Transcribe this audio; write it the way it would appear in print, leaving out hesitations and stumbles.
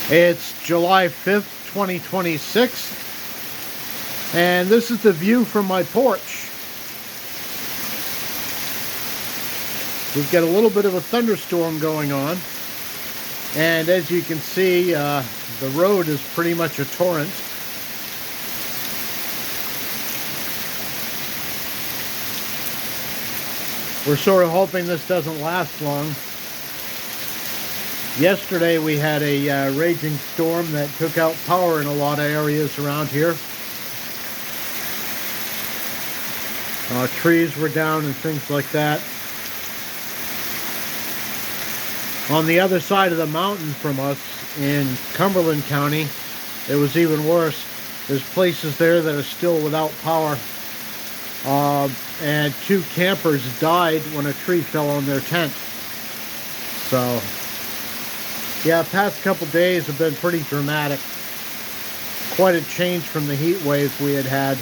It's July 5th, 2026, and this is the view from my porch. We've got a little bit of a thunderstorm going on, and as you can see, the road is pretty much a torrent. We're sort of hoping this doesn't last long. Yesterday we had a raging storm that took out power in a lot of areas around here. Trees were down and things like that. On the other side of the mountain from us in Cumberland County, it was even worse. There's places there that are still without power. And 2 campers died when a tree fell on their tent. So yeah, the past couple days have been pretty dramatic. Quite a change from the heat wave we had.